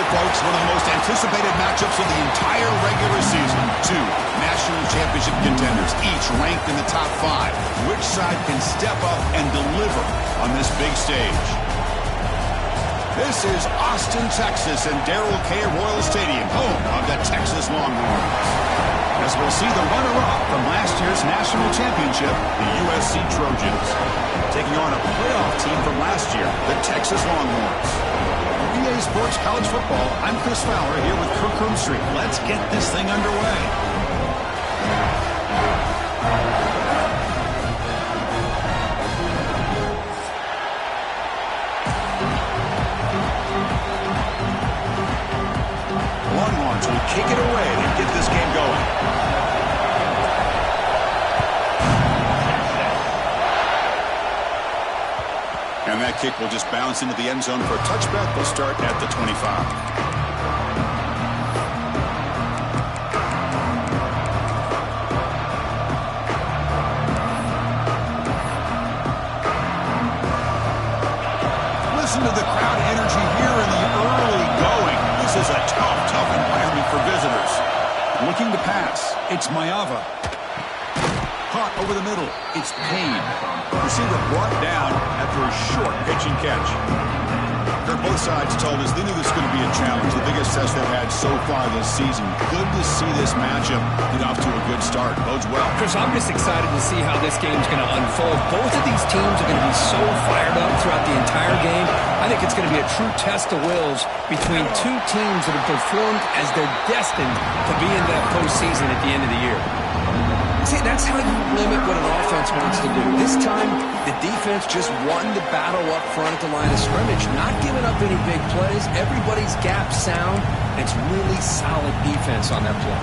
folks, one of the most anticipated matchups of the entire regular season. Two national championship contenders, each ranked in the top 5. Which side can step up and deliver on this big stage? This is Austin, Texas, and Darrell K. Royal Stadium, home of the Texas Longhorns. As we'll see the runner-up from last year's national championship, the USC Trojans, taking on a playoff team from last year, the Texas Longhorns. EA Sports College Football, I'm Chris Fowler here with Kirk Herbstreit. Let's get this thing underway. Longhorns will kick it away to get this game going. And that kick will just bounce into the end zone for a touchback. They'll start at the 25. Listen to the crowd energy here in the early going. This is a tough environment for visitors. Looking to pass. It's Mayava. Caught over the middle. It's Payne. Receiver brought down after a short pitch and catch. Both sides told us they knew this was going to be a challenge, the biggest test they've had so far this season. Good to see this matchup get off to a good start. Bodes well. Chris, I'm just excited to see how this game's going to unfold. Both of these teams are going to be so fired up throughout the entire game. I think it's going to be a true test of wills between two teams that have performed as they're destined to be in that postseason at the end of the year. See, that's how you limit what an offense wants to do. This time, the defense just won the battle up front at the line of scrimmage, not giving up any big plays. Everybody's gap sound. It's really solid defense on that play.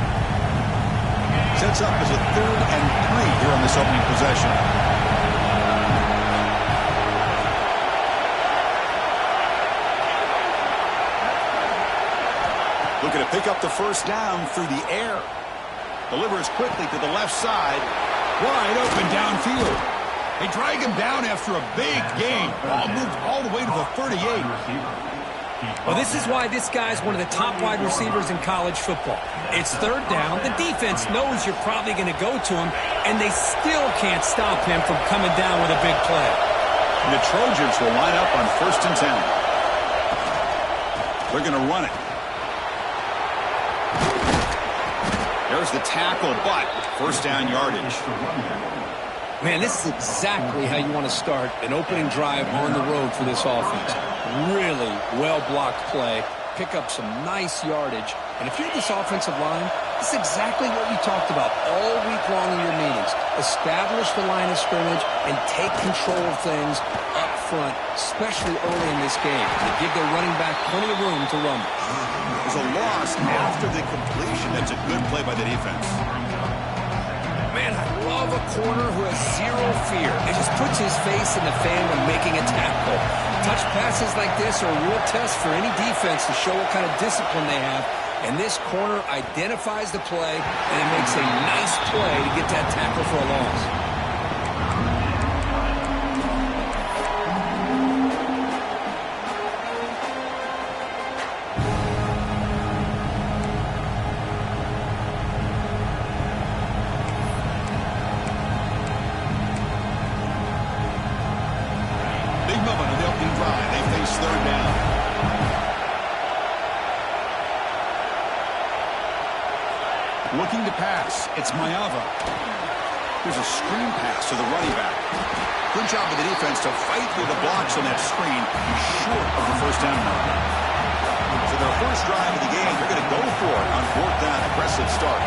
Sets up as a 3rd and 3 here on this opening possession. Looking to pick up the first down through the air. Delivers quickly to the left side. Wide open downfield. They drag him down after a big gain. Ball moved all the way to the 38. Well, this is why this guy's one of the top wide receivers in college football. It's 3rd down. The defense knows you're probably going to go to him, and they still can't stop him from coming down with a big play. The Trojans will line up on 1st and 10. They're going to run it. There's the tackle, but 1st down yardage. Man, this is exactly how you want to start an opening drive on the road for this offense. Really well-blocked play, pick up some nice yardage. And if you're this offensive line, this is exactly what we talked about all week long in your meetings. Establish the line of scrimmage and take control of things up front, especially early in this game. They give their running back plenty of room to run. There's a loss after the completion. That's a good play by the defense. Man, I love a corner who has zero fear. It just puts his face in the fan when making a tackle. Touch passes like this are a real test for any defense to show what kind of discipline they have. And this corner identifies the play, and it makes a nice play to get that tackle for a loss. Looking to pass. It's Mayava. There's a screen pass to the running back. Good job of the defense to fight through the blocks on that screen, short of the 1st down mark. So their first drive of the game, they're going to go for it on 4th down. Aggressive start.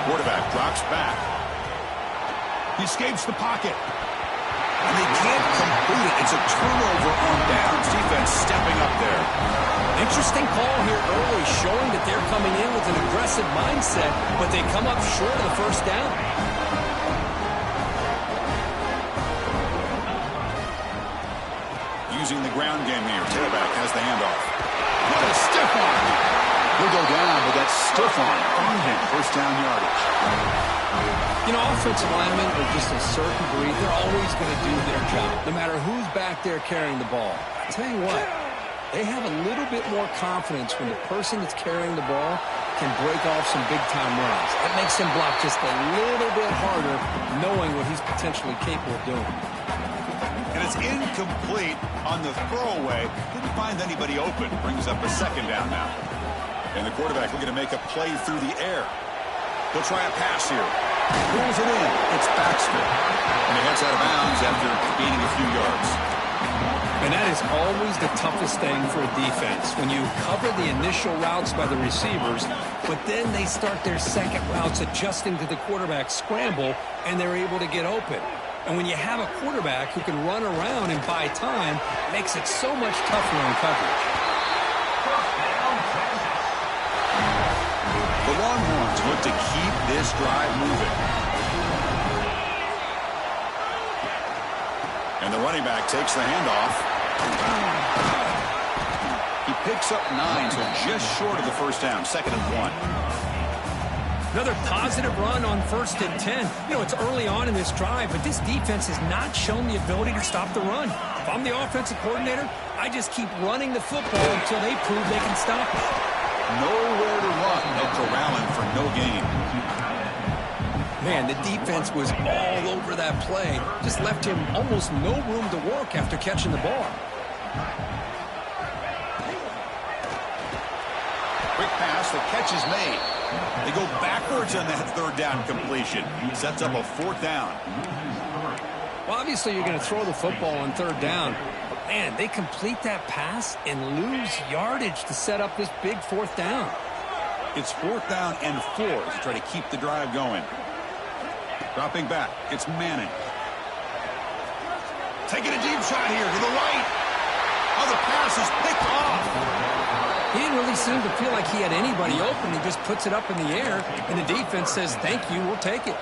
Quarterback drops back. He escapes the pocket. And they can't complete it. It's a turnover on downs. Defense stepping up there. Interesting call here early, showing that they're coming in with an aggressive mindset, but they come up short of the 1st down. Using the ground game here. Tailback has the handoff. What a stiff arm. He'll go down with that stiff arm on him. 1st down yardage. You know, offensive linemen are just a certain breed. They're always going to do their job, no matter who's back there carrying the ball. I tell you what, they have a little bit more confidence when the person that's carrying the ball can break off some big-time runs. It makes them block just a little bit harder, knowing what he's potentially capable of doing. And it's incomplete on the throwaway. Didn't find anybody open. Brings up a 2nd down now. And the quarterback looking to make a play through the air. He'll try a pass here. Pulls it in. It's Baxter. And he heads out of bounds after gaining a few yards. And that is always the toughest thing for a defense, when you cover the initial routes by the receivers, but then they start their second routes adjusting to the quarterback scramble, and they're able to get open. And when you have a quarterback who can run around and buy time, it makes it so much tougher on coverage. The Longhorns look to keep this drive moving. And the running back takes the handoff. He picks up 9, so just short of the 1st down. 2nd and 1. Another positive run on 1st and 10. You know, it's early on in this drive, but this defense has not shown the ability to stop the run. If I'm the offensive coordinator, I just keep running the football until they prove they can stop it. Nowhere to run. gain. Man, the defense was all over that play. Just left him almost no room to work after catching the ball. Quick pass, the catch is made. They go backwards on that third down completion. Sets up a fourth down. Well, obviously you're going to throw the football on third down. But, man, they complete that pass and lose yardage to set up this big fourth down. It's fourth down and 4 to try to keep the drive going. Dropping back, it's Manning. Taking a deep shot here to the right. Oh, the pass is picked off. He didn't really seem to feel like he had anybody open. He just puts it up in the air, and the defense says, thank you, we'll take it.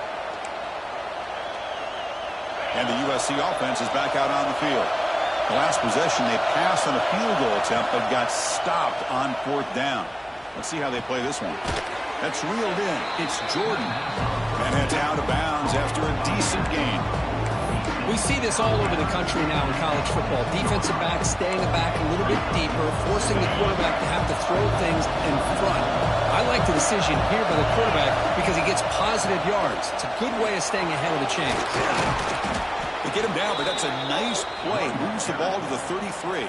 And the USC offense is back out on the field. The last possession, they passed on a field goal attempt, but got stopped on fourth down. Let's see how they play this one. That's reeled in. It's Jordan. And heads out of bounds after a decent gain. We see this all over the country now in college football. Defensive backs staying back a little bit deeper, forcing the quarterback to have to throw things in front. I like the decision here by the quarterback because he gets positive yards. It's a good way of staying ahead of the chains. They get him down, but that's a nice play. Moves the ball to the 33.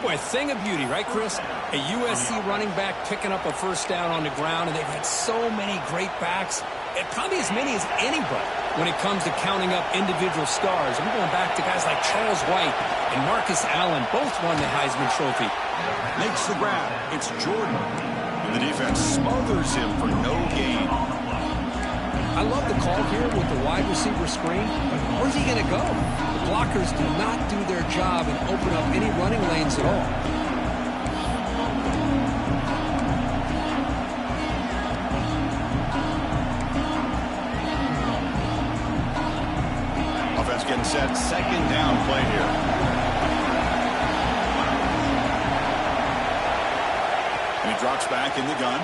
Boy, a thing of beauty, right, Chris? A USC running back picking up a first down on the ground, and they've had so many great backs, and probably as many as anybody when it comes to counting up individual stars. I'm going back to guys like Charles White and Marcus Allen, both won the Heisman Trophy. Makes the grab. It's Jordan. And the defense smothers him for no gain. I love the call here with the wide receiver screen, but where's he going to go? The blockers do not do their job and open up any running lanes at all. Offense getting set. Second down play here. And he drops back in the gun.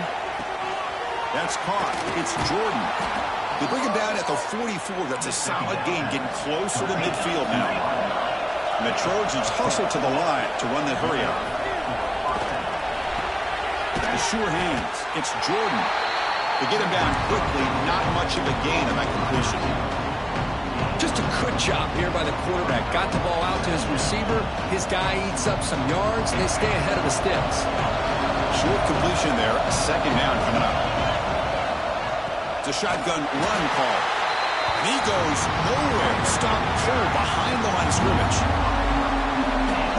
That's caught. It's Jordan. They bring him down at the 44. That's a solid gain, getting closer to midfield now. And the Trojans hustle to the line to run the hurry up. The sure hands. It's Jordan. They get him down quickly. Not much of a gain on that completion. Just a good job here by the quarterback. Got the ball out to his receiver. His guy eats up some yards, and they stay ahead of the sticks. Short completion there. Second down coming up. It's a shotgun run call. And he goes nowhere. Stop cold behind the line of scrimmage.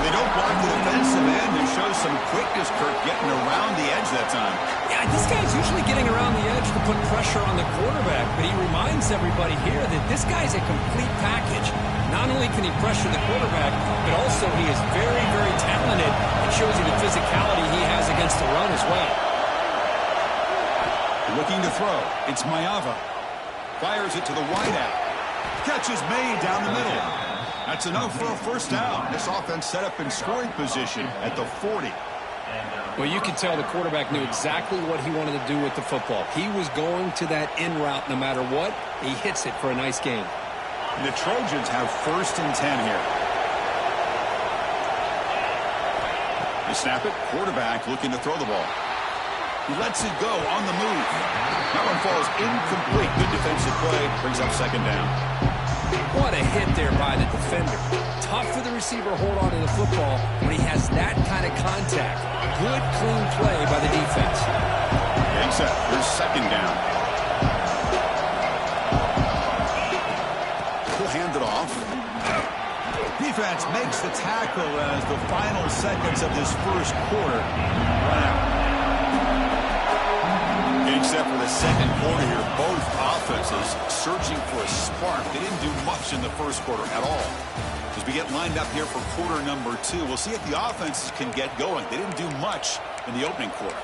They don't block the defensive end. They show some quickness, Kirk, getting around the edge that time. Yeah, this guy's usually getting around the edge to put pressure on the quarterback, but he reminds everybody here that this guy's a complete package. Not only can he pressure the quarterback, but also he is very, very talented. It shows you the physicality he has against the run as well. Looking to throw. It's Mayava. Fires it to the wideout. Catch is made down the middle. That's enough for a first down. This offense set up in scoring position at the 40. Well, you can tell the quarterback knew exactly what he wanted to do with the football. He was going to that in route no matter what. He hits it for a nice gain. And the Trojans have first and 10 here. They snap it. Quarterback looking to throw the ball. He lets it go on the move. That one falls incomplete. Good defensive play. Brings up second down. What a hit there by the defender. Tough for the receiver to hold on to the football when he has that kind of contact. Good, clean play by the defense. Getting set. Here's second down. He'll hand it off. Defense makes the tackle as the final seconds of this first quarter run out. Except for the second quarter here, both offenses searching for a spark. They didn't do much in the first quarter at all. As we get lined up here for quarter number 2, we'll see if the offenses can get going. They didn't do much in the opening quarter.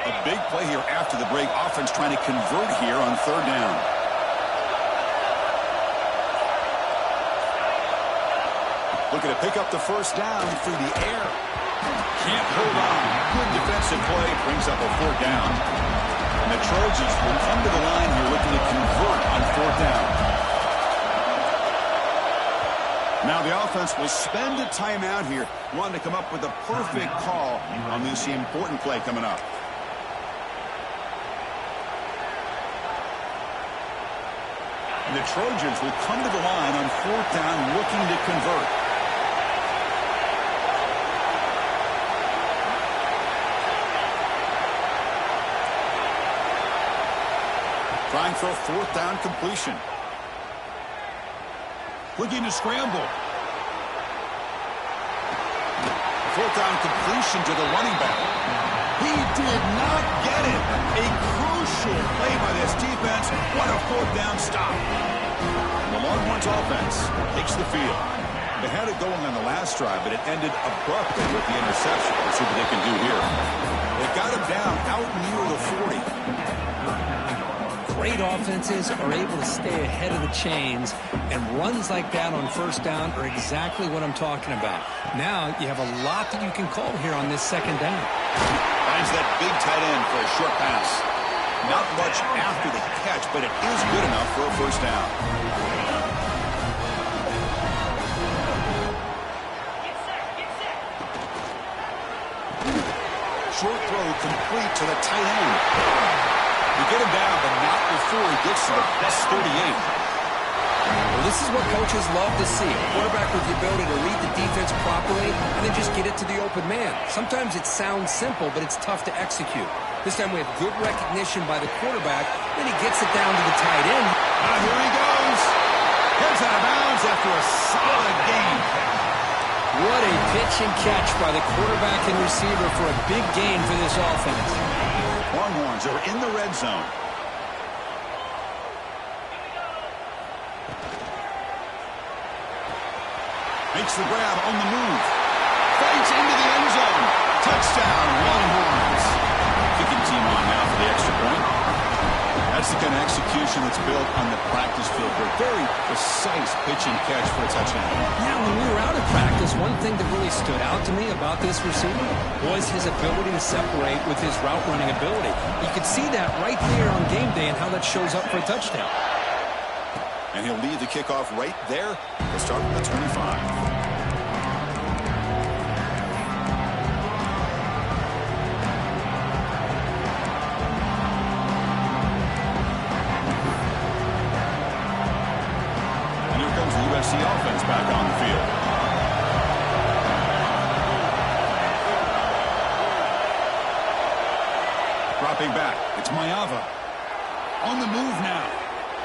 A big play here after the break. Offense trying to convert here on third down. Looking to pick up the first down through the air. Can't hold on. Good defensive play. Brings up a fourth down. And the Trojans will come to the line here looking to convert on fourth down. Now the offense will spend a timeout here, wanting to come up with a perfect call on this important play coming up. And the Trojans will come to the line on 4th down, looking to convert. Trying for a 4th down completion. Looking to scramble. 4th down completion to the running back. He did not get it. A crucial play by this defense. What a 4th down stop. The Longhorns offense takes the field. They had it going on the last drive, but it ended abruptly with the interception. Let's see what they can do here. They got him down out near the 40. Great offenses are able to stay ahead of the chains, and runs like that on 1st down are exactly what I'm talking about. Now you have a lot that you can call here on this 2nd down. Finds that big tight end for a short pass. Not much after the catch, but it is good enough for a 1st down. Short throw complete to the tight end. You get him down, but not before he gets to the plus 38. Well, this is what coaches love to see. A quarterback with the ability to read the defense properly and then just get it to the open man. Sometimes it sounds simple, but it's tough to execute. This time we have good recognition by the quarterback, then he gets it down to the tight end. Here he goes. Heads out of bounds after a solid gain. What a pitch and catch by the quarterback and receiver for a big gain for this offense. Longhorns are in the red zone. Makes the grab on the move. Fights into the end zone. Touchdown, Longhorns. Kicking team on now for the extra point. That's the kind of execution that's built on the practice field. A very precise pitch and catch for a touchdown. Yeah, when we were out at practice, one thing that really stood out to me about this receiver was his ability to separate with his route running ability. You could see that right there on game day and how that shows up for a touchdown. And he'll lead the kickoff right there. We'll start with the 25. USC offense back on the field. Dropping back. It's Mayava. On the move now.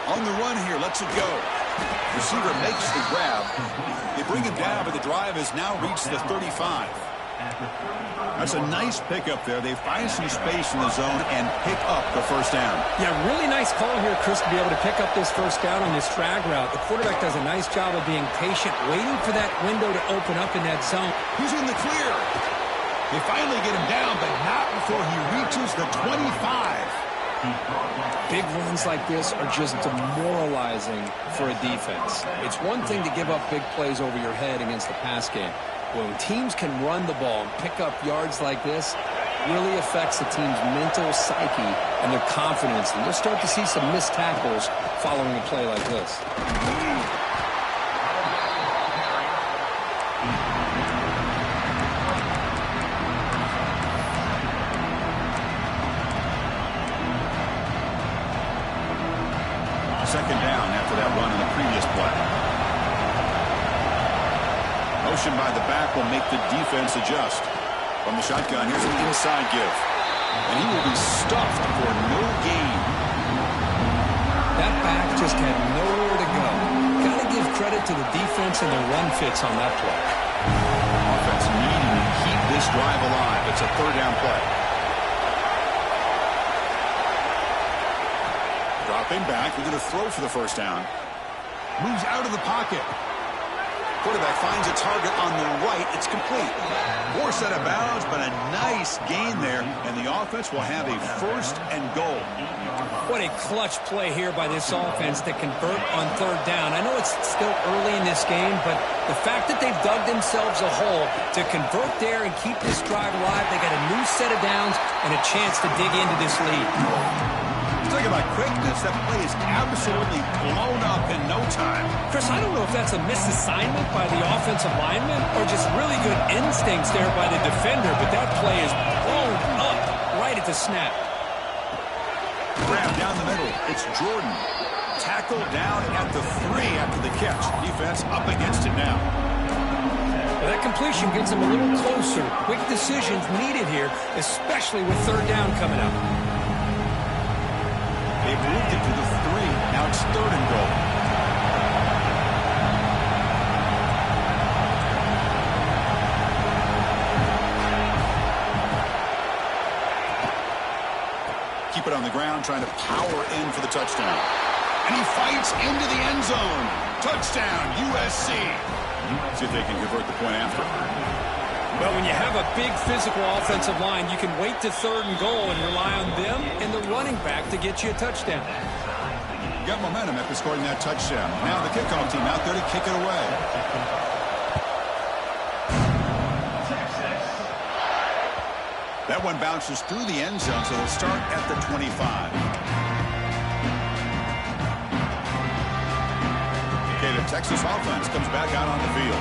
On the run here. Lets it go. Receiver makes the grab. They bring him down, but the drive has now reached the 35. That's a nice pickup there. They find some space in the zone and pick up the 1st down. Yeah, really nice call here, Chris, to be able to pick up this 1st down on this drag route. The quarterback does a nice job of being patient, waiting for that window to open up in that zone. He's in the clear. They finally get him down, but not before he reaches the 25. Big runs like this are just demoralizing for a defense. It's one thing to give up big plays over your head against the pass game. When teams can run the ball and pick up yards like this, it really affects the team's mental psyche and their confidence. And you'll start to see some missed tackles following a play like this. Second down after that run in the previous play. Motion by the back will make the defense adjust. From the shotgun, here's an inside give. And he will be stuffed for no gain. That back just had nowhere to go. Got to give credit to the defense and their run fits on that play. Offense needing to keep this drive alive. It's a 3rd down play. Dropping back, we're going to throw for the 1st down. Moves out of the pocket. Quarterback finds a target on the right. It's complete. More set of bounds, but a nice gain there, and the offense will have a 1st and goal. What a clutch play here by this offense to convert on 3rd down. I know it's still early in this game, but the fact that they've dug themselves a hole to convert there and keep this drive alive, they got a new set of downs and a chance to dig into this lead. Take a about quickness, that play is absolutely blown up in no time. Chris, I don't know if that's a misassignment by the offensive lineman or just really good instincts there by the defender, but that play is blown up right at the snap. Grab down the middle. It's Jordan. Tackled down at the 3 after the catch. Defense up against it now. Well, that completion gets them a little closer. Quick decisions needed here, especially with third down coming up. They've moved it to the 3. Now it's 3rd and goal. Keep it on the ground, trying to power in for the touchdown. And he fights into the end zone. Touchdown, USC. See if they can convert the point after. Well, when you have a big physical offensive line, you can wait to 3rd and goal and rely on them and the running back to get you a touchdown. You got momentum after scoring that touchdown. Now the kickoff team out there to kick it away. That one bounces through the end zone, so they'll start at the 25. Okay, the Texas offense comes back out on the field.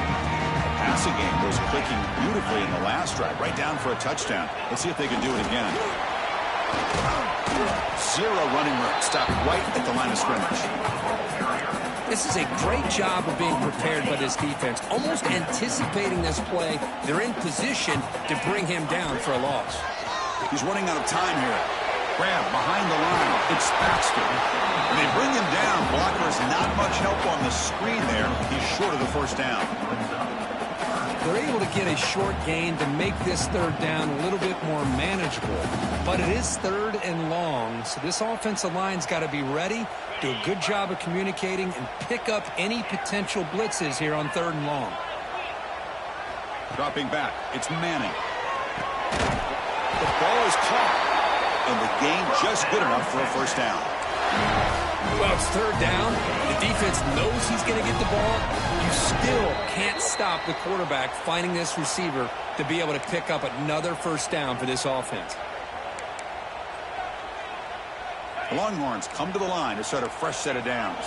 The passing game was clicking beautifully in the last drive, right down for a touchdown. Let's see if they can do it again. 0 running room, stopped right at the line of scrimmage. This is a great job of being prepared by this defense, almost anticipating this play. They're in position to bring him down for a loss. He's running out of time here. Grab behind the line. It's Baxter. When they bring him down, blockers not much help on the screen there. He's short of the first down. They're able to get a short gain to make this third down a little bit more manageable. But it is 3rd and long, so this offensive line's got to be ready, do a good job of communicating, and pick up any potential blitzes here on 3rd and long. Dropping back, it's Manning. The ball is caught, and the gain just good enough for a first down. Well, it's 3rd down. The defense knows he's going to get the ball. You still can't stop the quarterback finding this receiver to be able to pick up another first down for this offense. The Longhorns come to the line to start a fresh set of downs.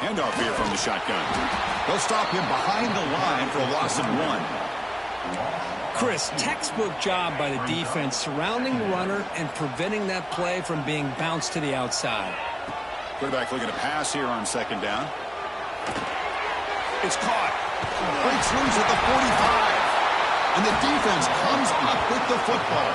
Handoff here from the shotgun. They'll stop him behind the line for a loss of 1. Chris, textbook job by the defense surrounding the runner and preventing that play from being bounced to the outside. Quarterback looking to pass here on 2nd down. It's caught. Breaks loose at the 45. And the defense comes up with the football.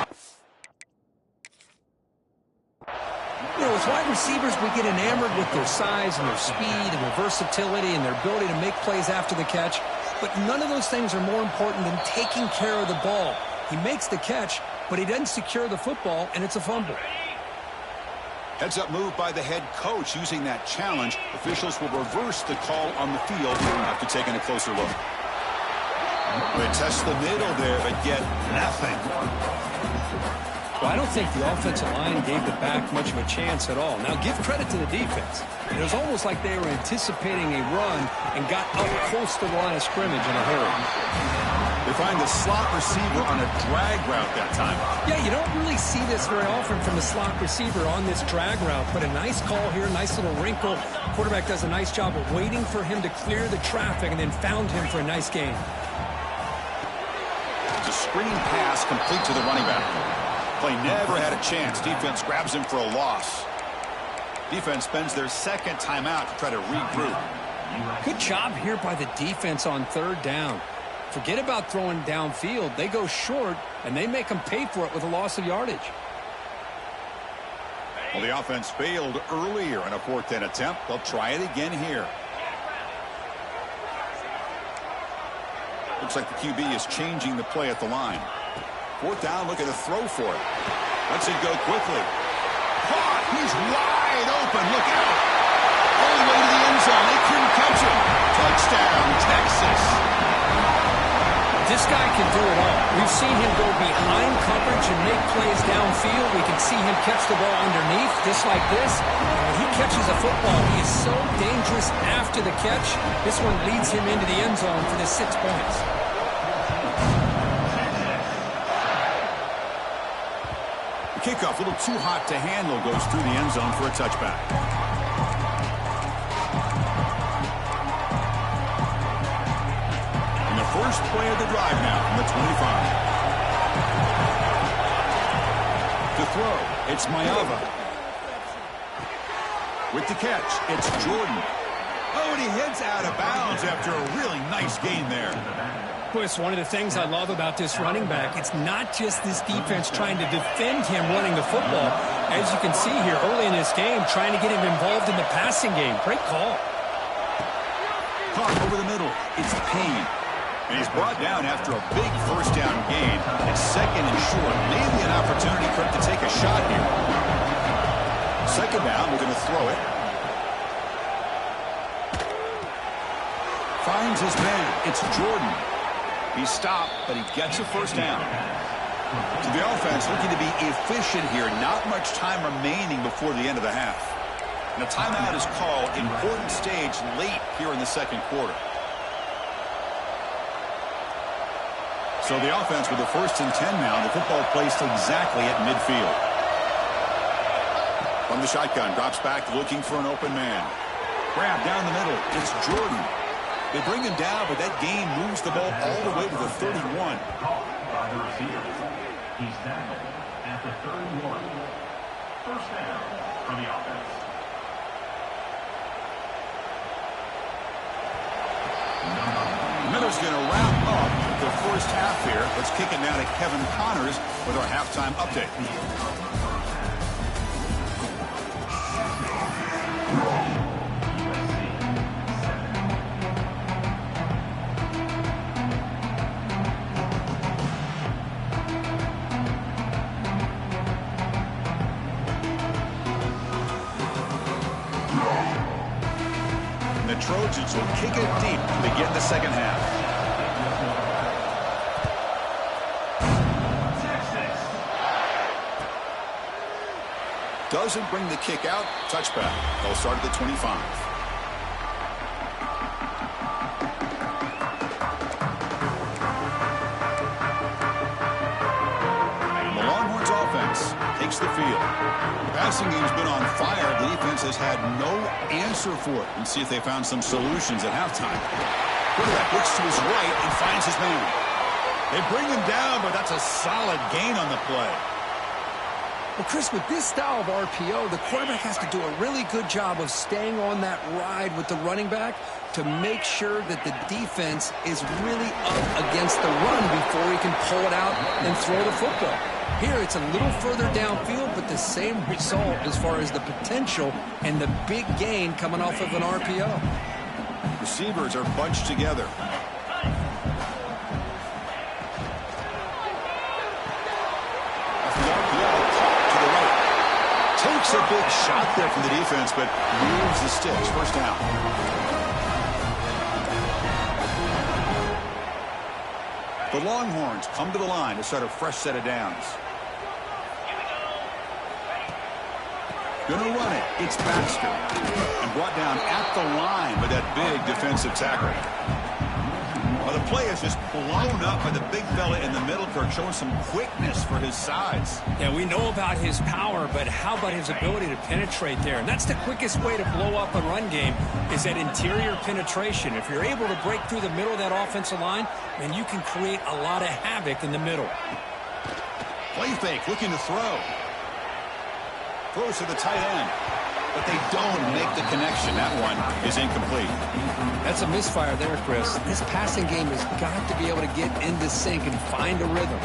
You know, as wide receivers, we get enamored with their size and their speed and their versatility and their ability to make plays after the catch. But none of those things are more important than taking care of the ball. He makes the catch, but he doesn't secure the football, and it's a fumble. Heads-up move by the head coach using that challenge. Officials will reverse the call on the field after taking a closer look. They test the middle there, but get nothing. Well, I don't think the offensive line gave the back much of a chance at all. Now, give credit to the defense. It was almost like they were anticipating a run and got up close to the line of scrimmage in a hurry. They find the slot receiver on a drag route that time. Yeah, you don't really see this very often from the slot receiver on this drag route, but a nice call here, nice little wrinkle. Quarterback does a nice job of waiting for him to clear the traffic and then found him for a nice gain. It's a screen pass complete to the running back. Play never had a chance. Defense grabs him for a loss. Defense spends their 2nd timeout to try to regroup. Good job here by the defense on 3rd down. Forget about throwing downfield. They go short, and they make them pay for it with a loss of yardage. Well, the offense failed earlier in a 4th and attempt. They'll try it again here. Looks like the QB is changing the play at the line. 4th down, looking to throw for it. Lets it go quickly. Caught! He's wide open. Look out! All the way to the end zone. They couldn't catch him. Touchdown, Texas. This guy can do it all. We've seen him go behind coverage and make plays downfield. We can see him catch the ball underneath, just like this. And when he catches a football, he is so dangerous after the catch. This one leads him into the end zone for the 6 points. The kickoff, a little too hot to handle, goes through the end zone for a touchback. And the first play of the drive now from the 25. To throw, it's Mayava. With the catch, it's Jordan. Oh, and he heads out of bounds after a really nice gain there. Chris, one of the things I love about this running back, it's not just this defense trying to defend him running the football. As you can see here early in this game, trying to get him involved in the passing game. Great call. Caught over the middle. It's Payne. And he's brought down after a big first down gain. It's second and short. Maybe an opportunity for him to take a shot here. Second down, we're going to throw it. Finds his man. It's Jordan. He stopped, but he gets a first down. So the offense looking to be efficient here. Not much time remaining before the end of the half. And a timeout is called. Important stage late here in the second quarter. So the offense with the 1st and 10 now. The football placed exactly at midfield. From the shotgun, drops back looking for an open man. Grab down the middle. It's Jordan. They bring him down, but that gain moves the ball all the way to the 31. By the receiver. He's tackled at the 31. First down from the offense. Miller's going to wrap up the first half here. Let's kick it now to Kevin Connors with our halftime update. The Trojans will kick it deep to begin the second half. Doesn't bring the kick out. Touchback. They'll start at the 25. The Longhorns offense takes the field. The passing game's been on fire. The defense has had no answer for it. And see if they found some solutions at halftime. Quarterback looks to his right and finds his man. They bring him down, but that's a solid gain on the play. Well, Chris, with this style of RPO, the quarterback has to do a really good job of staying on that ride with the running back to make sure that the defense is really up against the run before he can pull it out and throw the football. Here, it's a little further downfield, but the same result as far as the potential and the big gain coming off of an RPO. Receivers are bunched together. Takes a big shot there from the defense, but moves the sticks. First down. The Longhorns come to the line to start a fresh set of downs. Gonna run it. It's Baxter. And brought down at the line by that big defensive tackle. Well, the play is just blown up by the big fella in the middle, Kirk, showing some quickness for his size. Yeah, we know about his power, but how about his ability to penetrate there? And that's the quickest way to blow up a run game is that interior penetration. If you're able to break through the middle of that offensive line, then you can create a lot of havoc in the middle. Play fake, looking to throw. Throws to the tight end. But they don't make the connection. That one is incomplete. That's a misfire there, Chris. This passing game has got to be able to get into sync and find a rhythm.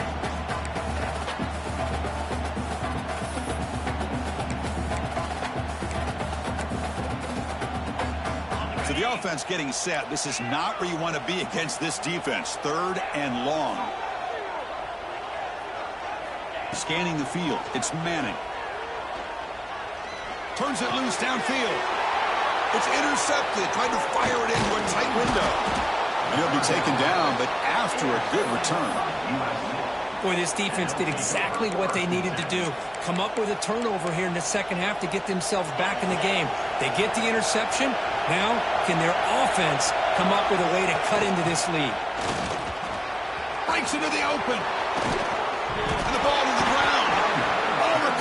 So the offense getting set. This is not where you want to be against this defense. 3rd and long. Scanning the field. It's Manning. Turns it loose downfield. It's intercepted. Tried to fire it into a tight window. And he'll be taken down, but after a good return. Boy, this defense did exactly what they needed to do. Come up with a turnover here in the second half to get themselves back in the game. They get the interception. Now, can their offense come up with a way to cut into this lead? Breaks into the open. And the ball to the ground. Over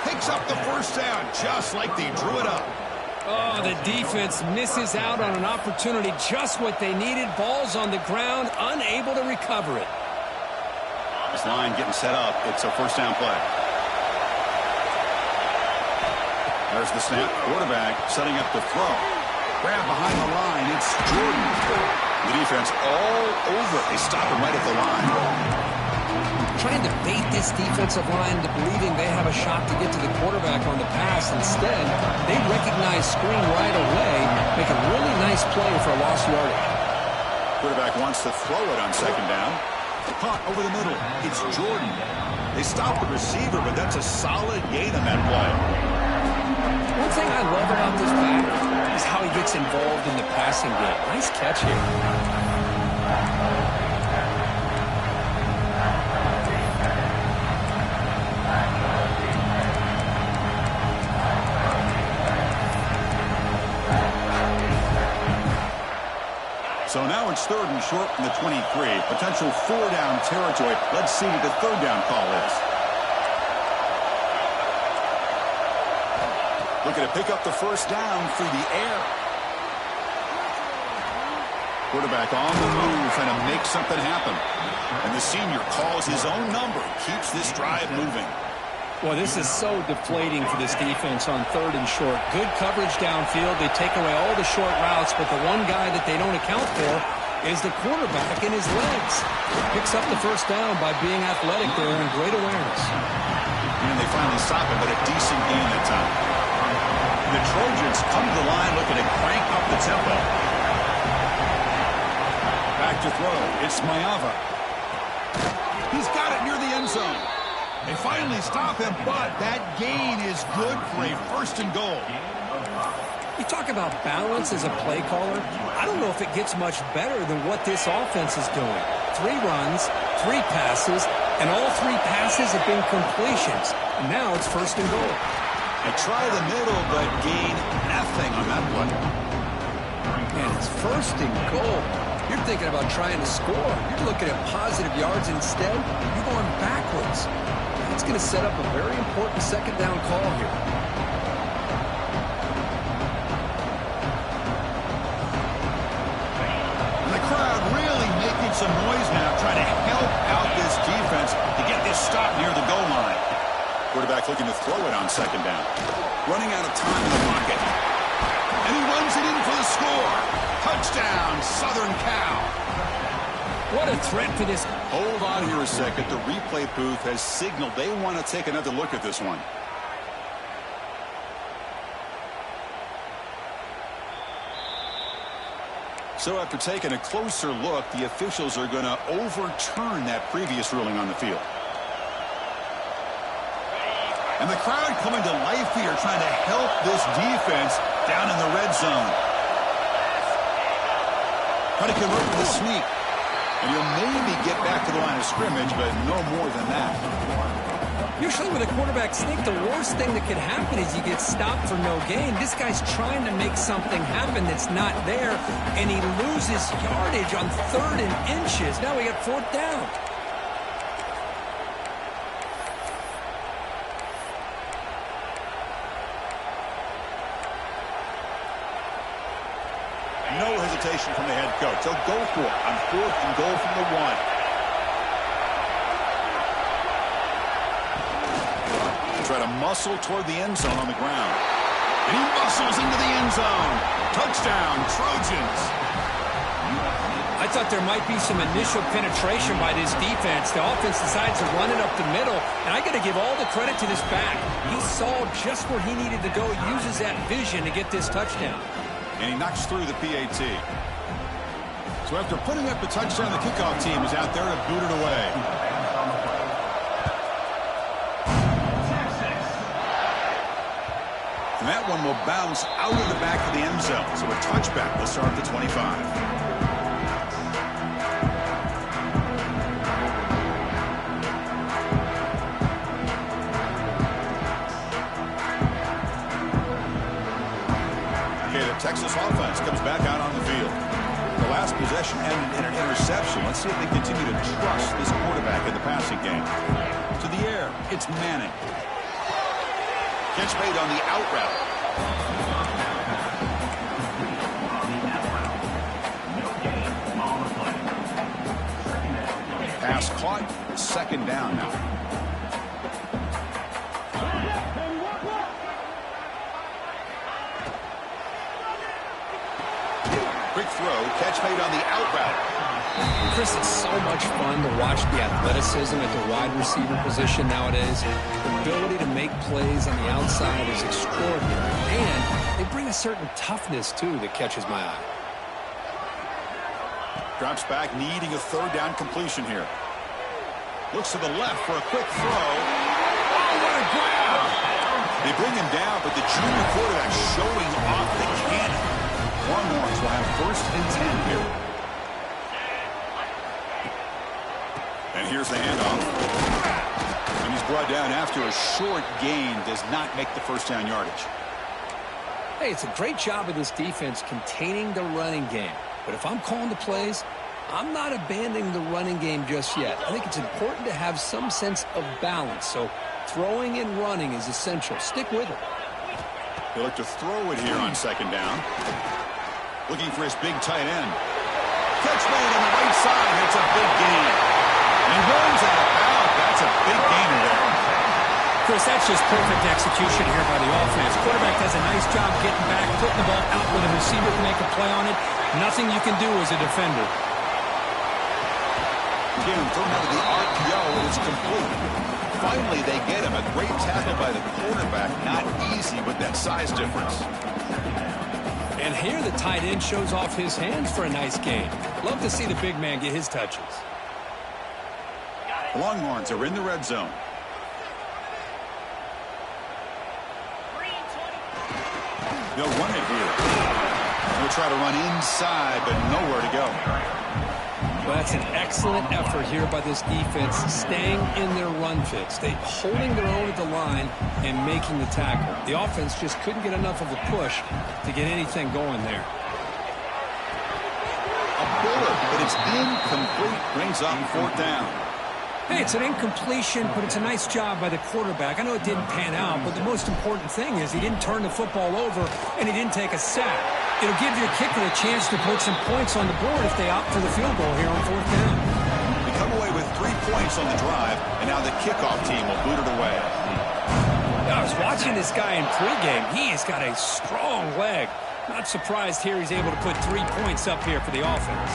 Picks up the first down just like they drew it up. Oh, the defense misses out on an opportunity, just what they needed. Ball's on the ground, unable to recover it. This line getting set up. It's a first down play. There's the snap. Quarterback setting up the throw. Grab behind the line. It's Jordan. The defense all over. They stop him right at the line. Trying to bait this defensive line into believing they have a shot to get to the quarterback on the pass. Instead, they recognize screen right away, make a really nice play for a lost yardage. Quarterback wants to throw it on second down. Caught over the middle. It's Jordan. They stop the receiver, but that's a solid gain on that play. One thing I love about this back is how he gets involved in the passing game. Nice catch here. So now it's 3rd and short from the 23. Potential 4-down territory. Let's see what the 3rd down call is. Looking to pick up the first down through the air. Quarterback on the move, trying to make something happen. And the senior calls his own number. Keeps this drive moving. Well, this is so deflating for this defense on 3rd and short. Good coverage downfield. They take away all the short routes, but the one guy that they don't account for is the quarterback and his legs. Picks up the first down by being athletic there and great awareness. And they finally stop him, but a decent gain that time. The Trojans come to the line looking to crank up the tempo. Back to throw. It's Mayava. He's got it near the end zone. They finally stop him, but that gain is good for a 1st and goal. You talk about balance as a play caller. I don't know if it gets much better than what this offense is doing. 3 runs, 3 passes, and all 3 passes have been completions. And now it's 1st and goal. They try the middle, but gain nothing on that one. And it's 1st and goal. You're thinking about trying to score. You're looking at positive yards instead. You're going backwards. It's going to set up a very important 2nd down call here. And the crowd really making some noise now, trying to help out this defense to get this stop near the goal line. Quarterback looking to throw it on 2nd down. Running out of time in the pocket. And he runs it in for the score. Touchdown, Southern Cal. What a threat for this. Hold on here a second. The replay booth has signaled they want to take another look at this one. So after taking a closer look, the officials are going to overturn that previous ruling on the field. And the crowd coming to life here, trying to help this defense down in the red zone. Trying to convert to the sneak. And you'll maybe get back to the line of scrimmage, but no more than that. Usually with a quarterback sneak, the worst thing that could happen is you get stopped for no gain. This guy's trying to make something happen that's not there, and he loses yardage on 3rd and inches. Now we got 4th down. No hesitation from the head coach. They'll go for it on 4th and goal from the 1. Try to muscle toward the end zone on the ground. And he muscles into the end zone. Touchdown, Trojans. I thought there might be some initial penetration by this defense. The offense decides to run it up the middle, and I got to give all the credit to this back. He saw just where he needed to go, uses that vision to get this touchdown. And he knocks through the PAT. So after putting up the touchdown, the kickoff team is out there to boot it away. And that one will bounce out of the back of the end zone. So a touchback will start at the 25. Texas offense comes back out on the field. The last possession ended in an interception. Let's see if they continue to trust this quarterback in the passing game. To the air, it's Manning. Catch made on the out route. Pass caught. Second down now. Quick throw. Catch made on the out route. Chris, it's so much fun to watch the athleticism at the wide receiver position nowadays. The ability to make plays on the outside is extraordinary. And they bring a certain toughness, too, that catches my eye. Drops back, needing a third down completion here. Looks to the left for a quick throw. Oh, what a grab! They bring him down, but the junior quarterback showing off the cannon. Longhorns will have 1st and 10 here. And here's the handoff. And he's brought down after a short gain. Does not make the first down yardage. Hey, it's a great job of this defense containing the running game. But if I'm calling the plays, I'm not abandoning the running game just yet. I think it's important to have some sense of balance. So throwing and running is essential. Stick with it. He'll look to throw it here on 2nd down. Looking for his big tight end. Catch made on the right side. It's a big gain. He runs out of bounds. That's a big gainer there. Chris, that's just perfect execution here by the offense. Quarterback does a nice job getting back, putting the ball out where the receiver can make a play on it. Nothing you can do as a defender. Again, thrown out of the RPO, and it's complete. Finally, they get him. A great tackle by the quarterback. Not easy with that size difference. And here the tight end shows off his hands for a nice gain. Love to see the big man get his touches. The Longhorns are in the red zone. They'll run it here. They'll try to run inside, but nowhere to go. Well, that's an excellent effort here by this defense, staying in their run fits. They holding their own at the line and making the tackle. The offense just couldn't get enough of a push to get anything going there. A bullet, but it's incomplete. Brings up 4th down. Hey, it's an incompletion, but it's a nice job by the quarterback. I know it didn't pan out, but the most important thing is he didn't turn the football over and he didn't take a sack. It'll give your kicker a chance to put some points on the board if they opt for the field goal here on 4th down. They come away with 3 points on the drive, and now the kickoff team will boot it away. I was watching this guy in pregame. He has got a strong leg. Not surprised here he's able to put 3 points up here for the offense.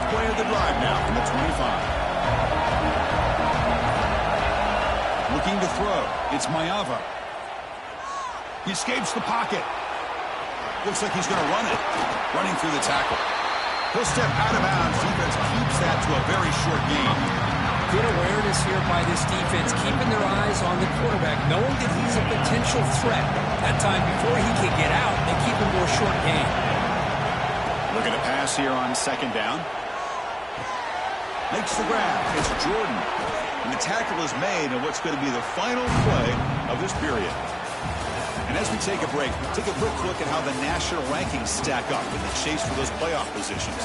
Play of the drive now from the 25. Looking to throw. It's Mayava. He escapes the pocket. Looks like he's going to run it. Running through the tackle. He'll step out of bounds. Defense keeps that to a very short gain. Good awareness here by this defense, keeping their eyes on the quarterback, knowing that he's a potential threat. That time before he can get out, they keep him to a short gain. Looking to pass here on 2nd down. Makes the grab. It's Jordan. And the tackle is made in what's going to be the final play of this period. And as we take a break, take a quick look at how the national rankings stack up in the chase for those playoff positions.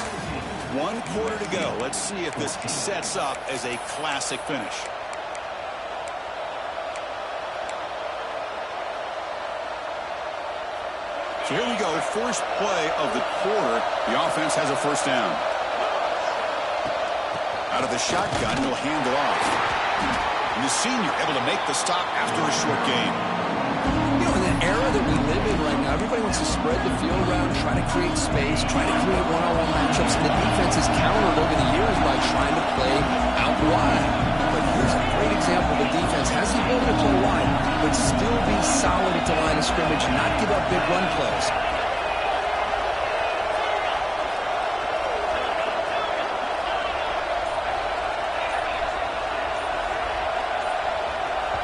1 quarter to go. Let's see if this sets up as a classic finish. So here we go. First play of the quarter. The offense has a 1st down. Out of the shotgun, he'll hand it off. And the senior able to make the stop after a short gain. You know, in the era that we live in right now, everybody wants to spread the field around, try to create space, try to create one-on-one matchups, and the defense is countered over the years by trying to play out wide. But here's a great example. The defense has the ability to play wide, but still be solid at the line of scrimmage, not give up big run plays.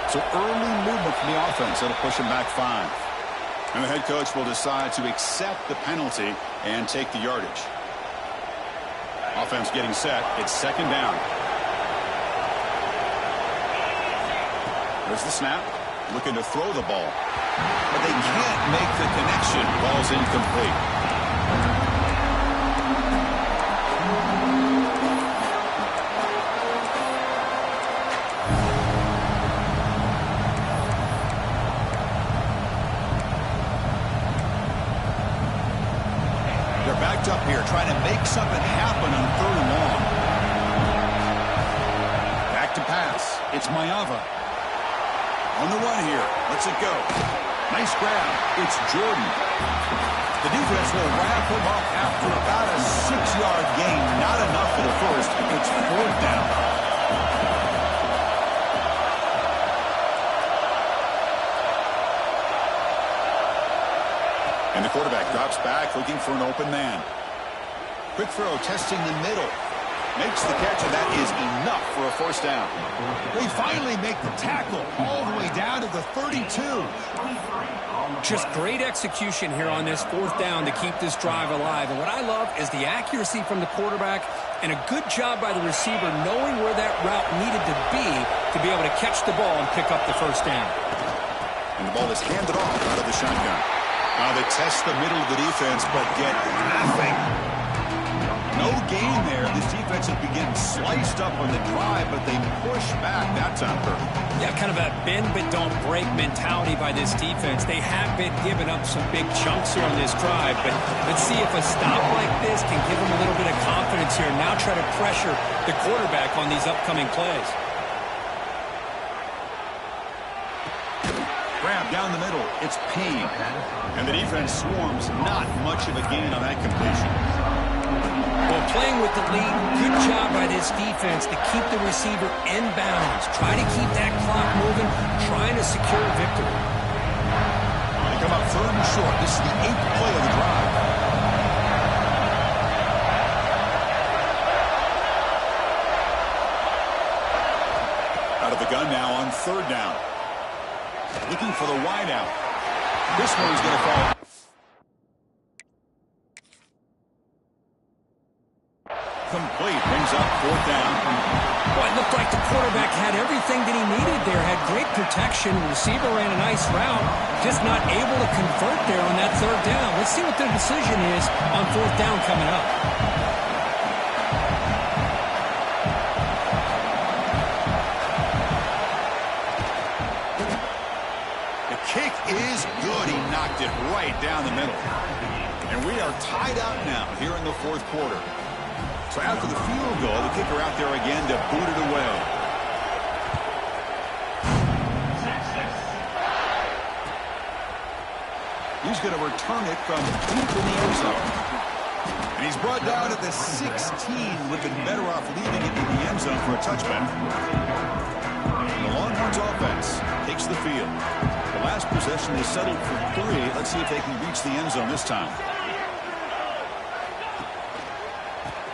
So early movement from the offense. That'll push him back 5. And the head coach will decide to accept the penalty and take the yardage. Offense getting set. It's 2nd down. There's the snap. looking to throw the ball. But they can't make the connection. Ball's incomplete. They're backed up here trying to make something happen on 3rd and long. Back to pass. It's Mayava. On the run here. Lets it go. Nice grab. It's Jordan. The defense will wrap him up after about a 6-yard gain. Not enough for the first. It's 4th down. And the quarterback drops back looking for an open man. Quick throw testing the middle. Makes the catch, and that is enough for a 1st down. They finally make the tackle all the way down to the 32. Just great execution here on this 4th down to keep this drive alive. And what I love is the accuracy from the quarterback and a good job by the receiver knowing where that route needed to be able to catch the ball and pick up the 1st down. And the ball is handed off out of the shotgun. Now they test the middle of the defense, but get nothing. No gain there. This defense has been getting sliced up on the drive, but they push back that time. Yeah, kind of a bend but don't break mentality by this defense. They have been giving up some big chunks here on this drive, but let's see if a stop like this can give them a little bit of confidence here. Now try to pressure the quarterback on these upcoming plays. Grab down the middle. It's Payne. And the defense swarms. Not much of a gain on that completion. Well, playing with the lead, good job by this defense to keep the receiver in bounds. Try to keep that clock moving, trying to secure a victory. They come up 3rd and short. This is the 8th play of the drive. Out of the gun now on 3rd down. Looking for the wide out. This one's going to fall. Complete. Brings up 4th down. Well, it looked like the quarterback had everything that he needed there. Had great protection. The receiver ran a nice route. Just not able to convert there on that 3rd down. Let's see what the decision is on 4th down coming up. Kick is good. He knocked it right down the middle. And we are tied up now here in the 4th quarter. So after the field goal, the kicker out there again to boot it away. He's going to return it from deep in the end zone. And he's brought down at the 16. Would have been better off leaving it in the end zone for a touchback. The Longhorns offense takes the field. The last possession, they settled for 3. Let's see if they can reach the end zone this time.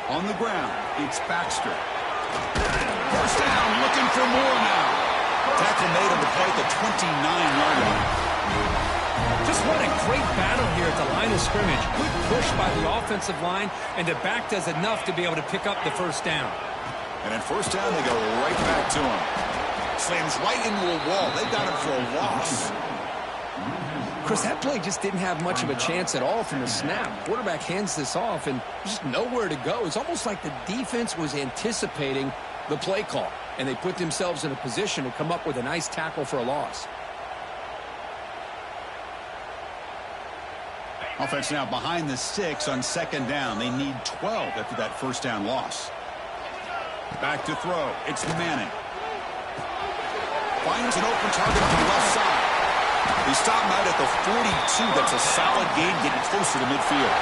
On the ground, it's Baxter. 1st down, looking for more now. Tackle made on the play at the 29-yard line. Just what a great battle here at the line of scrimmage. Good push by the offensive line, and the back does enough to be able to pick up the 1st down. And then 1st down, they go right back to him. Slams right into a wall. They got him for a loss. Chris, that play just didn't have much of a chance at all from the snap. Quarterback hands this off, and just nowhere to go. It's almost like the defense was anticipating the play call, and they put themselves in a position to come up with a nice tackle for a loss. Offense now behind the 6 on 2nd down. They need 12 after that 1st down loss. Back to throw. It's Manning. Finds an open target on the left side. They stop him out at the 42. That's a solid gain, getting closer to midfield.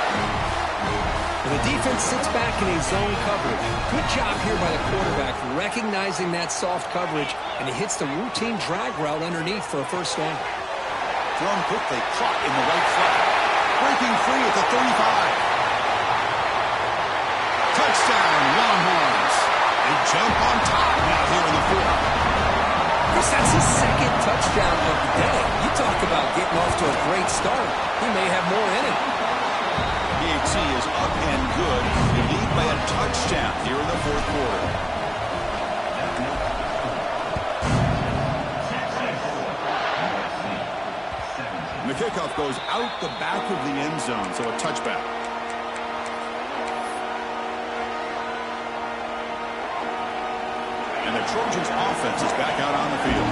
The defense sits back in a zone coverage. Good job here by the quarterback, recognizing that soft coverage, and he hits the routine drag route underneath for a 1st down. Thrown quickly, caught in the right flat. Breaking free at the 35. Touchdown, Longhorns. They jump on top now here in the 4th. Chris, that's his 2nd touchdown of the day. You talk about getting off to a great start. He may have more in it. PHC is up and good. They lead by a touchdown here in the 4th quarter. the kickoff goes out the back of the end zone, so a touchback. And the Trojans' offense is back out on the field.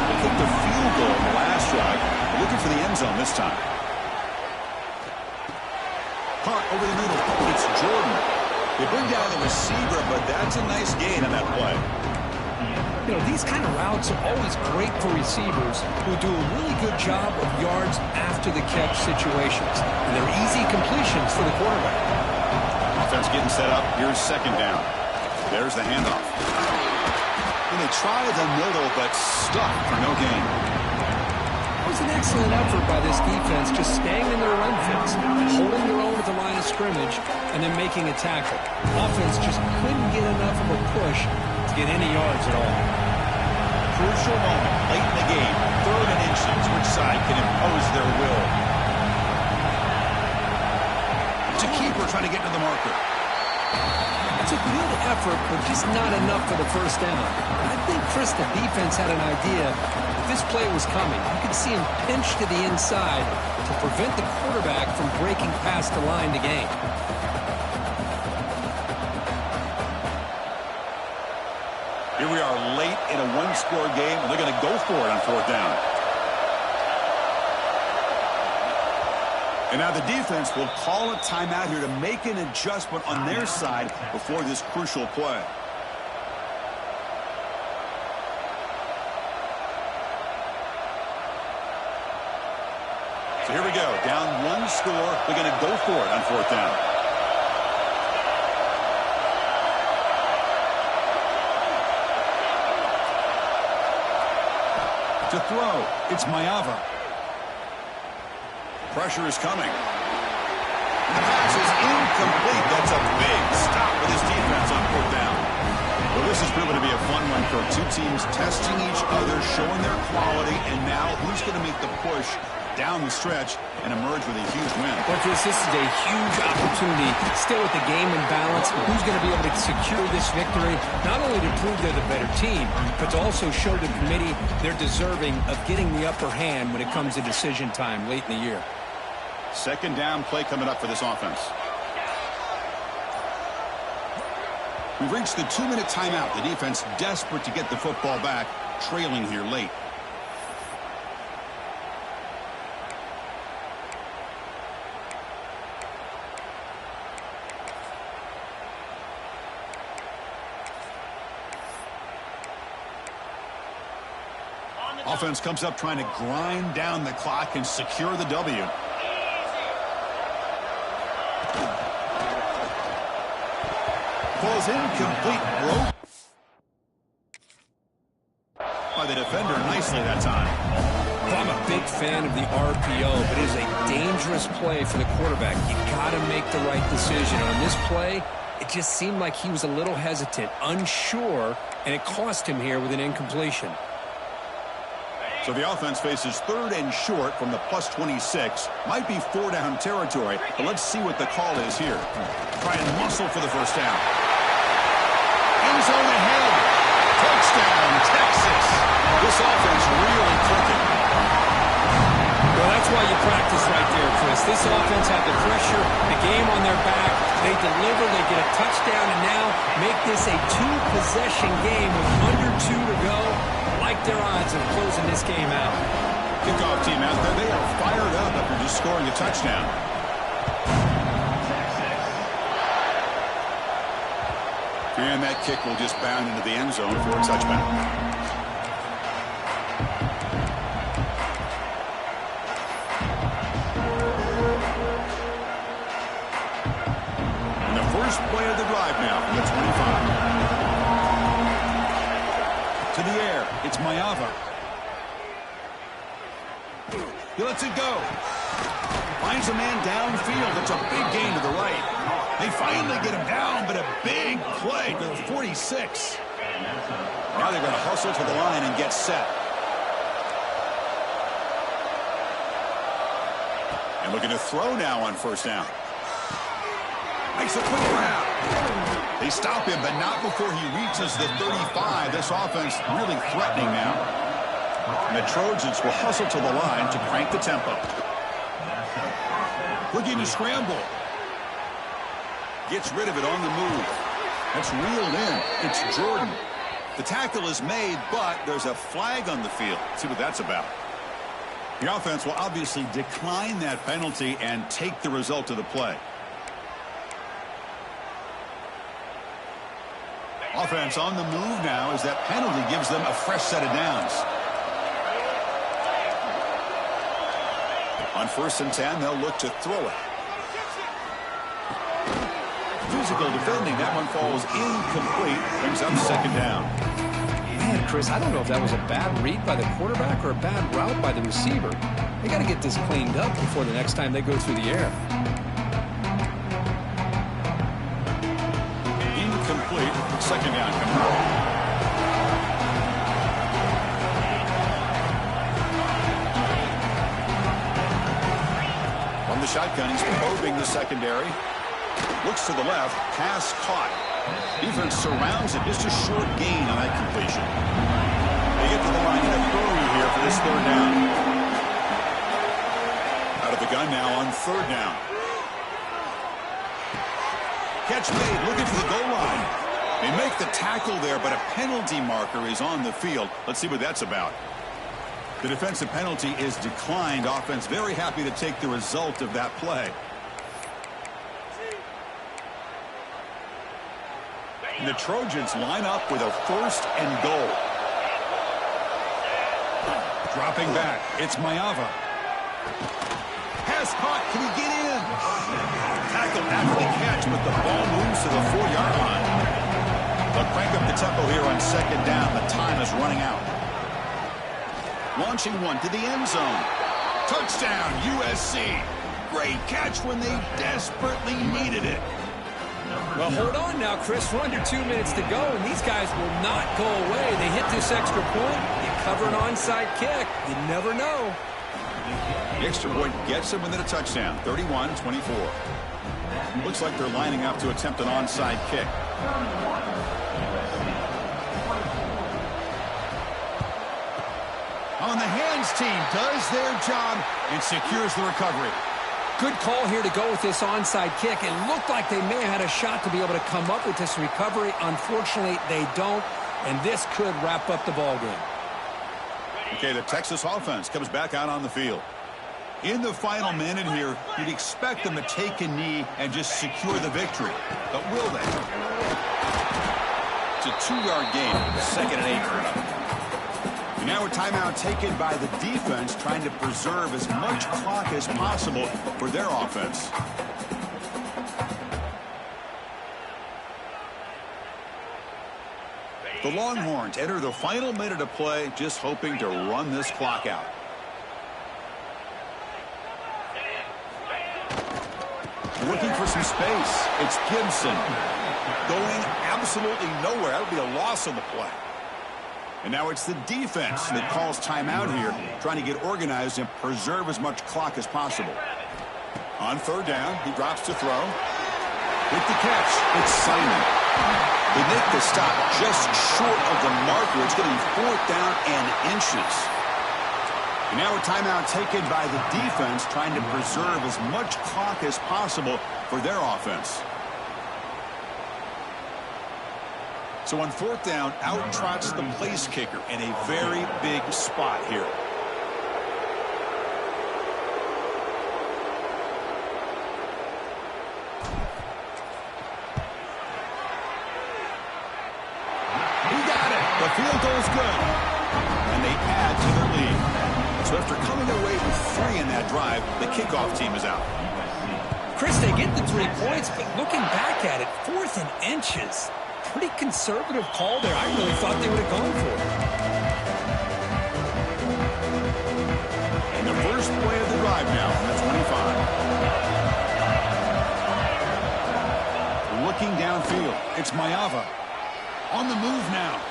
They kicked the field goal in the last drive. They're looking for the end zone this time. Caught over the middle. It's Jordan. They bring down the receiver, but that's a nice gain on that play. You know, these kind of routes are always great for receivers who do a really good job of yards after the catch situations. And they're easy completions for the quarterback. Offense getting set up. Here's second down. There's the handoff. And they try the middle, but stuck for no gain. It was an excellent effort by this defense, just staying in their run fits, holding their own at the line of scrimmage, and then making a tackle. Offense just couldn't get enough of a push to get any yards at all. Crucial moment late in the game. 3rd and inches. Which side can impose their will? It's a keeper trying to get to the marker. It's a good effort, but just not enough for the first down. I think, Chris, the defense had an idea that this play was coming. You could see him pinch to the inside to prevent the quarterback from breaking past the line to gain. Here we are late in a one-score game, and they're going to go for it on 4th down. And now the defense will call a timeout here to make an adjustment on their side before this crucial play. So here we go. Down 1 score. They're going to go for it on 4th down. To throw, it's Mayava. Pressure is coming. The pass is incomplete. That's a big stop for this defense on 4th down. Well, this is proving to be a fun one for two teams testing each other, showing their quality, and now who's going to make the push down the stretch and emerge with a huge win. Well, Chris, this is a huge opportunity, still with the game in balance. Who's going to be able to secure this victory, not only to prove they're the better team, but to also show the committee they're deserving of getting the upper hand when it comes to decision time late in the year. Second down play coming up for this offense. We've reached the 2-minute timeout. The defense desperate to get the football back, trailing here late. Offense comes up trying to grind down the clock and secure the W. Falls incomplete, broke by the defender nicely that time. Well, I'm a big fan of the RPO, but it is a dangerous play for the quarterback. You got to make the right decision. On this play, it just seemed like he was a little hesitant, unsure, and it cost him here with an incompletion. So the offense faces 3rd and short from the +26. Might be 4-down territory, but let's see what the call is here. Try and muscle for the first down. End zone ahead. Touchdown, Texas. This offense really clicking. Well, that's why you practice right there, Chris. This offense had the pressure, the game on their back. They deliver, they get a touchdown, and now make this a 2-possession game with under 2 to go. Like their odds of closing this game out. Kickoff team out there, they are fired up after just scoring a touchdown. And that kick will just bound into the end zone for a touchback. And the first play of the drive now from the 25. To the air, it's Mayava. He lets it go. Finds a man downfield. It's a big gain to the right. They finally get him down, but a big play to the 46. Now they're going to hustle to the line and get set. And looking to throw now on 1st down. Makes a quick grab. They stop him, but not before he reaches the 35. This offense really threatening now. And the Trojans will hustle to the line to crank the tempo. Looking to scramble. Gets rid of it on the move. That's reeled in. It's Jordan. The tackle is made, but there's a flag on the field. Let's see what that's about. The offense will obviously decline that penalty and take the result of the play. Offense on the move now as that penalty gives them a fresh set of downs. On 1st and 10, they'll look to throw it. Physical defending. That one falls incomplete. Brings up 2nd down. Man, Chris, I don't know if that was a bad read by the quarterback or a bad route by the receiver. They got to get this cleaned up before the next time they go through the air. Incomplete. 2nd down coming up. The shotgun, he's probing the secondary. Looks to the left, pass caught. Defense surrounds it, just a short gain on that completion. They get to the line in a hurry here for this 3rd down. Out of the gun now on 3rd down. Catch made, looking for the goal line. They make the tackle there, but a penalty marker is on the field. Let's see what that's about. The defensive penalty is declined. Offense very happy to take the result of that play. And the Trojans line up with a 1st and goal. Dropping back. It's Mayava. Pass caught. Can he get in? Tackle after the catch, but the ball moves to the 4-yard line. They'll crank up the tempo here on 2nd down. The time is running out. Launching one to the end zone. Touchdown, USC. Great catch when they desperately needed it. Well, hold on now, Chris. We're under 2 minutes to go, and these guys will not go away. They hit this extra point. You cover an onside kick. You never know. The extra point gets them within a touchdown, 31-24. Looks like they're lining up to attempt an onside kick. On the hands team does their job and secures the recovery. Good call here to go with this onside kick. It looked like they may have had a shot to be able to come up with this recovery. Unfortunately, they don't, and this could wrap up the ball game. Okay, the Texas offense comes back out on the field. In the final minute here, you'd expect them to take a knee and just secure the victory. But will they? It's a 2-yard gain, 2nd and 8. And now a timeout taken by the defense, trying to preserve as much clock as possible for their offense. The Longhorns enter the final minute of play, just hoping to run this clock out. Looking for some space. It's Gibson. Going absolutely nowhere. That would be a loss on the play. And now it's the defense that calls timeout here, trying to get organized and preserve as much clock as possible. On 3rd down, he drops to throw. With the catch, it's Simon. They make the stop just short of the marker. It's going to be 4th down and inches. And now a timeout taken by the defense, trying to preserve as much clock as possible for their offense. So on 4th down, out trots the place kicker in a very big spot here. He got it. The field goal's good. And they add to their lead. So after coming away with 3 in that drive, the kickoff team is out. Chris, they get the 3 points, but looking back at it, 4th and inches. Pretty conservative call there. I really thought they would have gone for it. And the first play of the drive now from the 25. Looking downfield, it's Mayava. On the move now.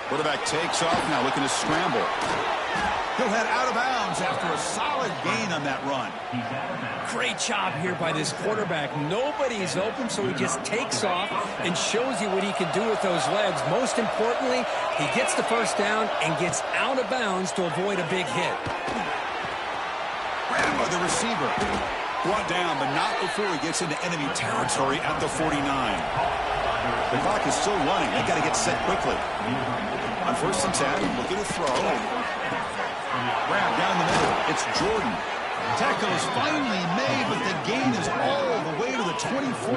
Quarterback takes off now, looking to scramble. He'll head out of bounds after a solid gain on that run. Great job here by this quarterback. Nobody's open, so he just takes off and shows you what he can do with those legs. Most importantly, he gets the first down and gets out of bounds to avoid a big hit. Grabbed by the receiver. Brought down, but not before he gets into enemy territory at the 49. The clock is still running. They got to get set quickly. On 1st and 10, looking to throw. Grab down the middle. It's Jordan. Tackle is finally made, but the gain is all the way to the 24.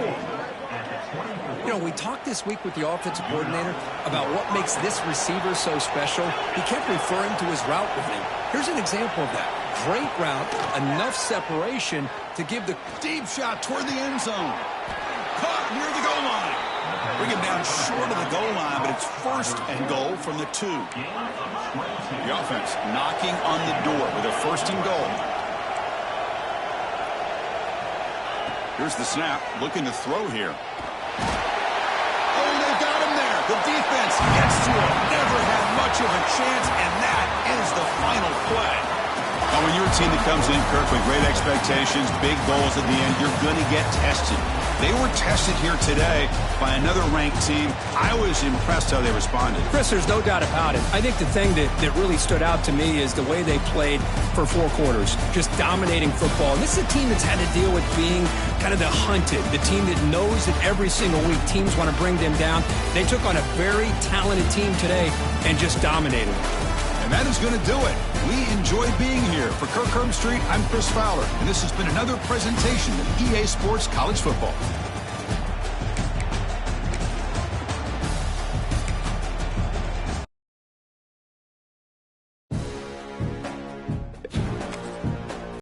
You know, we talked this week with the offensive coordinator about what makes this receiver so special. He kept referring to his route running. Here's an example of that. Great route, enough separation to give the deep shot toward the end zone. Caught near the goal line. Bring him down short of the goal line, but it's 1st and goal from the 2. The offense knocking on the door with a 1st and goal. Here's the snap, looking to throw here. Oh, they got him there. The defense gets to him. Never had much of a chance, and that is the final play. Now, when you're a team that comes in, Kirk, with great expectations, big goals at the end, you're going to get tested. They were tested here today by another ranked team. I was impressed how they responded. Chris, there's no doubt about it. I think the thing that really stood out to me is the way they played for 4 quarters, just dominating football. And this is a team that's had to deal with being kind of the hunted, the team that knows that every single week teams want to bring them down. They took on a very talented team today and just dominated them. And that is going to do it. We enjoy being here. For Kirk Herbstreit, I'm Chris Fowler, and this has been another presentation of EA Sports College Football.